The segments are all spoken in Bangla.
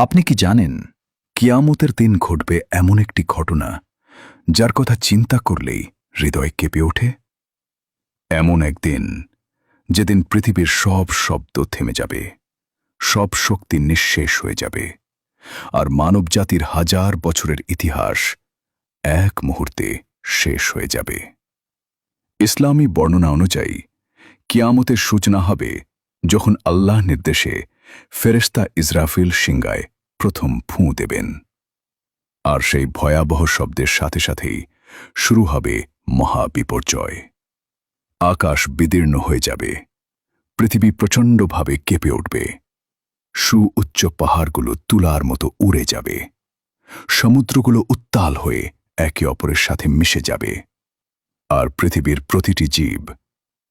আপনি কি জানেন কিয়ামতের দিন ঘটবে এমন একটি ঘটনা যার কথা চিন্তা করলেই হৃদয় কেঁপে ওঠে? এমন একদিন যেদিন পৃথিবীর সব শব্দ থেমে যাবে, সব শক্তি নিঃশেষ হয়ে যাবে, আর মানবজাতির হাজার বছরের ইতিহাস এক মুহূর্তে শেষ হয়ে যাবে। ইসলামী বর্ণনা অনুযায়ী কিয়ামতের সূচনা হবে যখন আল্লাহ নির্দেশে ফেরেশতা ইসরাফিল সিংগায় প্রথম ফুঁ দেবেন। আর সেই ভয়াবহ শব্দের সাথে সাথেই শুরু হবে মহাবিপর্যয়। আকাশ বিদীর্ণ হয়ে যাবে, পৃথিবী প্রচণ্ডভাবে কেঁপে উঠবে, সুউচ্চ পাহাড়গুলো তুলার মতো উড়ে যাবে, সমুদ্রগুলো উত্তাল হয়ে একে অপরের সাথে মিশে যাবে, আর পৃথিবীর প্রতিটি জীব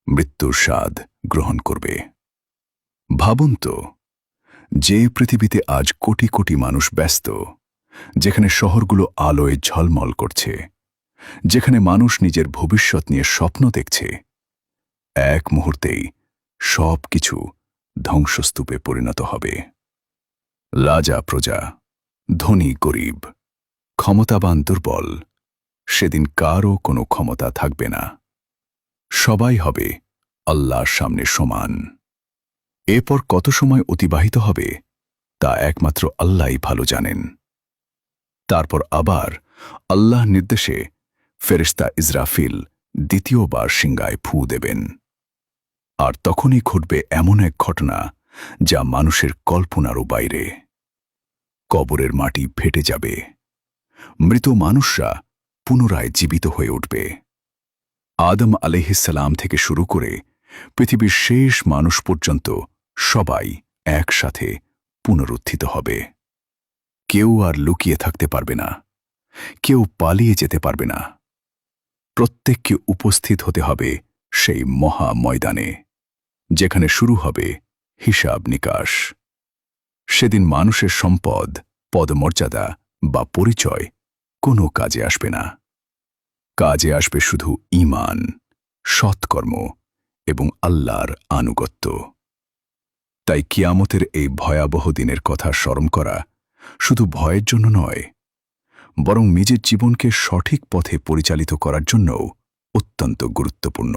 মৃত্যুর স্বাদ গ্রহণ করবে। ভাবুন তো, যে পৃথিবীতে আজ কোটি কোটি মানুষ ব্যস্ত, যেখানে শহরগুলো আলোয় ঝলমল করছে, যেখানে মানুষ নিজের ভবিষ্যৎ নিয়ে স্বপ্ন দেখছে, এক মুহূর্তেই সব কিছু ধ্বংসস্তূপে পরিণত হবে। রাজা প্রজা, ধনী গরিব, ক্ষমতাবান দুর্বল, সেদিন কারও কোনো ক্ষমতা থাকবে না। সবাই হবে আল্লাহর সামনে সমান। এরপর কত সময় অতিবাহিত হবে তা একমাত্র আল্লাহই ভালো জানেন। তারপর আবার আল্লাহ নির্দেশে ফেরেশতা ইসরাফিল দ্বিতীয়বার সিংগায় ফুঁ দেবেন। আর তখনই ঘটবে এমন এক ঘটনা যা মানুষের কল্পনারও বাইরে। কবরের মাটি ফেটে যাবে, মৃত মানুষরা পুনরায় জীবিত হয়ে উঠবে। আদম আলাইহিসসালাম থেকে শুরু করে পৃথিবীর শেষ মানুষ পর্যন্ত সবাই একসাথে পুনরুত্থিত হবে। কেউ আর লুকিয়ে থাকতে পারবে না, কেউ পালিয়ে যেতে পারবে না। প্রত্যেককে উপস্থিত হতে হবে সেই মহা ময়দানে, যেখানে শুরু হবে হিসাব নিকাশ। সেদিন মানুষের সম্পদ, পদমর্যাদা বা পরিচয় কোনো কাজে আসবে না। কাজে আসবে শুধু ঈমান, সৎকর্ম এবং আল্লাহর আনুগত্য। তাই কিয়ামতের এই ভয়াবহ দিনের কথা স্মরণ করা শুধু ভয়ের জন্য নয়, বরং নিজের জীবনকে সঠিক পথে পরিচালিত করার জন্যও অত্যন্ত গুরুত্বপূর্ণ।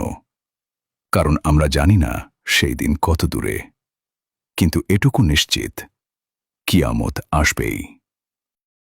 কারণ আমরা জানি না সেই দিন কত দূরে, কিন্তু এটুকু নিশ্চিত, কিয়ামত আসবেই।